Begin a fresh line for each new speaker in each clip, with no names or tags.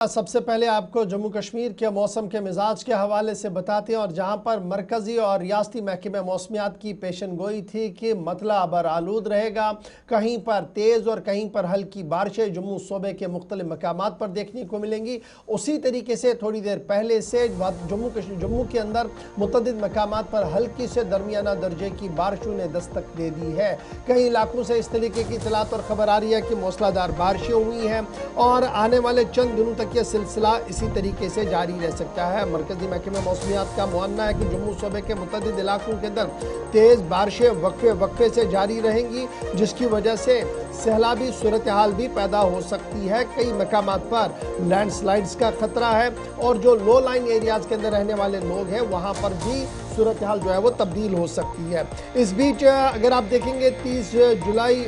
सबसे पहले आपको जम्मू कश्मीर के मौसम के मिजाज के हवाले से बताते हैं और जहां पर मरकज़ी और रियासती महकमे मौसमियात की पेशन गोई थी कि मतला अबर आलूद रहेगा, कहीं पर तेज़ और कहीं पर हल्की बारिशें जम्मू सूबे के मुख्तलिफ मकामात पर देखने को मिलेंगी। उसी तरीके से थोड़ी देर पहले से जम्मू के अंदर मुतअद्दिद मकामात पर हल्की से दरमियाना दर्जे की बारिशों ने दस्तक दे दी है। कई इलाकों से इस तरीके की इतलात और खबर आ रही है कि मूसलाधार बारिशें हुई हैं और आने वाले चंद दिनों तक यह सिलसिला इसी तरीके से जारी रह सकता है। मरकजी महकमे मौसमियात का मानना है कि जम्मू सूबे के मुतअद्दिद इलाकों के अंदर तेज बारिशें वक्फे से जारी रहेंगी, जिसकी वजह से सैलाबी सूरत हाल भी पैदा हो सकती है। कई मकामात पर लैंडस्लाइड्स का खतरा है और जो लो लाइन एरियाज के अंदर रहने वाले लोग हैं वहां पर भी सूरत हाल जो है वो तब्दील हो सकती है। इस बीच अगर आप देखेंगे 30 जुलाई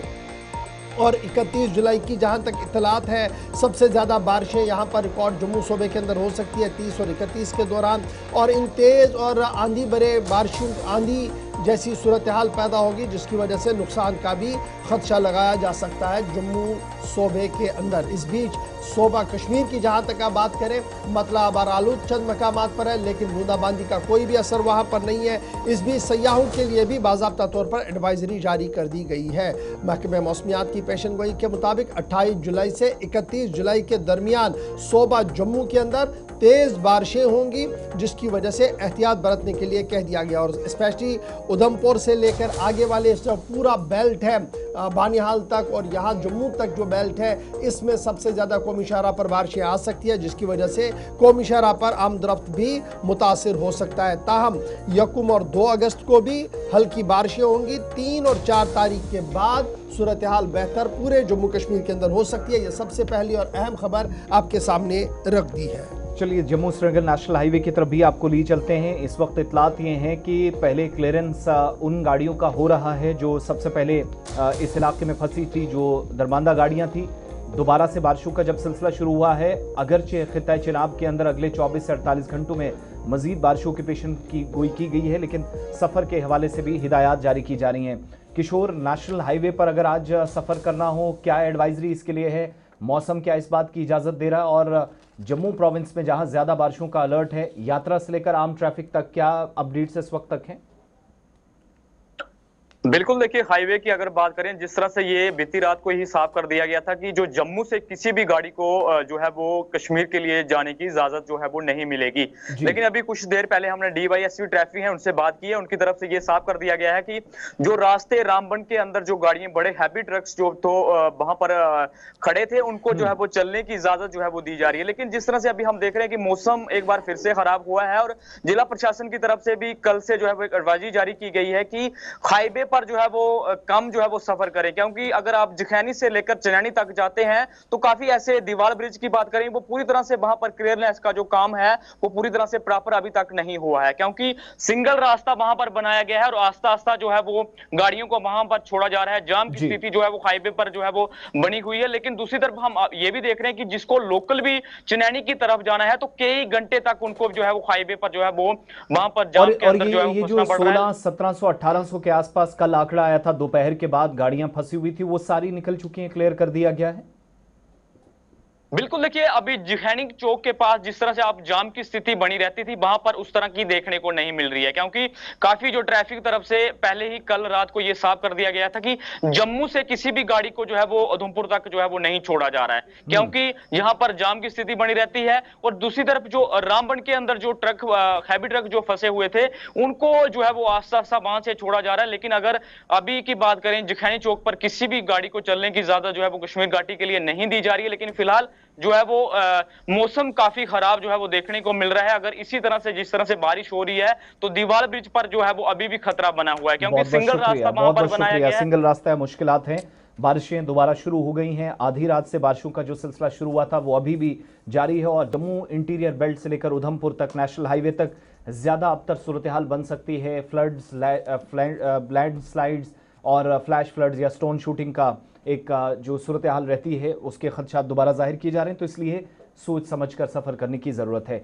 और 31 जुलाई की जहां तक इतलात है, सबसे ज़्यादा बारिशें यहां पर रिकॉर्ड जम्मू सूबे के अंदर हो सकती है 30 और 31 के दौरान। और इन तेज़ और आंधी भरे बारिशों आंधी जैसी सूरत हाल पैदा होगी, जिसकी वजह से नुकसान का भी खदशा लगाया जा सकता है जम्मू सूबे के अंदर। इस बीच सूबा कश्मीर की जहां तक आप बात करें, मतला अबर आलूद चंद मकामात पर है, लेकिन बूंदाबांदी का कोई भी असर वहां पर नहीं है। इस बीच सयाहों के लिए भी बाज़ाब्ता तौर पर एडवाइजरी जारी कर दी गई है। महकमे मौसमियात की पेशन गोई के मुताबिक 28 जुलाई से 31 जुलाई के दरमियान सूबा जम्मू के अंदर तेज़ बारिशें होंगी, जिसकी वजह से एहतियात बरतने के लिए कह दिया गया। और स्पेशली उधमपुर से लेकर आगे वाले जो पूरा बेल्ट है बानिहाल तक और यहाँ जम्मू तक जो बेल्ट है, इसमें सबसे ज़्यादा कौमी शाहरा पर बारिशें आ सकती है, जिसकी वजह से कौमी शाहरा पर आमदरफ्त भी मुतासिर हो सकता है। ताहम 1 और 2 अगस्त को भी हल्की बारिशें होंगी। 3 और 4 तारीख के बाद सूरत हाल बेहतर पूरे जम्मू कश्मीर के अंदर हो सकती है। यह सबसे पहली और अहम खबर आपके सामने रख दी है।
चलिए जम्मू श्रीनगर नेशनल हाईवे की तरफ भी आपको लिए चलते हैं। इस वक्त इतलात ये हैं कि पहले क्लियरेंस उन गाड़ियों का हो रहा है जो सबसे पहले इस इलाके में फंसी थी, जो दरमांदा गाड़ियां थी। दोबारा से बारिशों का जब सिलसिला शुरू हुआ है, अगरचे खित्ता चिनाब के अंदर अगले 24 से 48 घंटों में मजीद बारिशों की पेशन की गोई की गई है, लेकिन सफ़र के हवाले से भी हिदायत जारी की जा रही हैं। किशोर, नेशनल हाईवे पर अगर आज सफ़र करना हो, क्या एडवाइजरी इसके लिए है? मौसम क्या इस बात की इजाज़त दे रहा है? और जम्मू प्रोविंस में जहां ज़्यादा बारिशों का अलर्ट है, यात्रा से लेकर आम ट्रैफिक तक क्या अपडेट्स इस वक्त तक हैं?
बिल्कुल, देखिए हाईवे की अगर बात करें, जिस तरह से ये बीती रात को ही साफ कर दिया गया था कि जो जम्मू से किसी भी गाड़ी को जो है वो कश्मीर के लिए जाने की इजाजत जो है वो नहीं मिलेगी। लेकिन अभी कुछ देर पहले हमने DYSP ट्रैफिक है उनसे बात की है, उनकी तरफ से ये साफ कर दिया गया है कि जो रास्ते रामबन के अंदर जो गाड़ियां बड़े हैवी ट्रक्स जो तो वहां पर खड़े थे, उनको जो है वो चलने की इजाजत जो है वो दी जा रही है। लेकिन जिस तरह से अभी हम देख रहे हैं कि मौसम एक बार फिर से खराब हुआ है और जिला प्रशासन की तरफ से भी कल से जो है वो एक एडवाइजरी जारी की गई है कि हाईवे पर जो है वो कम जो है वो सफर करें, क्योंकि अगर आप जखैनी से लेकर चनैनी तक जाते हैं तो काफी ऐसे दीवार ब्रिज की बात करें, वो पूरी तरह से वहां पर क्लियरनेस का जो काम है वो पूरी तरह से प्रॉपर अभी तक नहीं हुआ है, क्योंकि सिंगल रास्ता वहां पर बनाया गया है और आस्ता आस्ता जो है वो गाड़ियों को वहां पर छोड़ा जा रहा है। जाम की स्थिति जो है वो हाईवे पर जो है वो बनी हुई है। लेकिन दूसरी तरफ हम ये भी देख रहे हैं कि जिसको लोकल भी चनैनी की तरफ जाना है तो कई घंटे तक उनको जो है वो हाईवे पर जो है वो वहां पर जाम के अंदर जो है वो फंसना पड़ रहा है।
1600-1700 1800 के आसपास कल आंकड़ा आया था, दोपहर के बाद गाड़ियां फंसी हुई थी, वो सारी निकल चुकी हैं, क्लियर कर दिया गया है।
बिल्कुल, देखिए अभी जखैनी चौक के पास जिस तरह से आप जाम की स्थिति बनी रहती थी, वहां पर उस तरह की देखने को नहीं मिल रही है, क्योंकि काफी जो ट्रैफिक तरफ से पहले ही कल रात को यह साफ कर दिया गया था कि जम्मू से किसी भी गाड़ी को जो है वो उधमपुर तक जो है वो नहीं छोड़ा जा रहा है, क्योंकि यहां पर जाम की स्थिति बनी रहती है। और दूसरी तरफ जो रामबन के अंदर जो ट्रक हैवी ट्रक जो फंसे हुए थे, उनको जो है वो आस्ता आस्ता वहां से छोड़ा जा रहा है। लेकिन अगर अभी की बात करें, जखैनी चौक पर किसी भी गाड़ी को चलने की इजाजत जो है वो कश्मीर घाटी के लिए नहीं दी जा रही है। लेकिन फिलहाल जो है वो मौसम काफी खराब जो है वो देखने को मिल रहा है। अगर इसी तरह से जिस तरह से बारिश हो रही है तो दीवार ब्रिज पर जो है वो अभी भी खतरा बना हुआ है, क्योंकि सिंगल रास्ता वहां पर बनाया गया है।
सिंगल रास्ता है, मुश्किलात हैं। बारिशें दोबारा शुरू हो गई हैं। आधी रात से बारिशों का जो सिलसिला शुरू हुआ था वो अभी भी जारी है और जम्मू इंटीरियर बेल्ट से लेकर उधमपुर तक नेशनल हाईवे तक ज्यादा अबतर सूरत हाल बन सकती है। फ्लड्स, लैंड स्लाइड्स और फ्लैश फ्लड्स या स्टोन शूटिंग का एक जो सूरत हाल रहती है, उसके खदशात दोबारा जाहिर किए जा रहे हैं, तो इसलिए सोच समझ कर सफर करने की जरूरत है।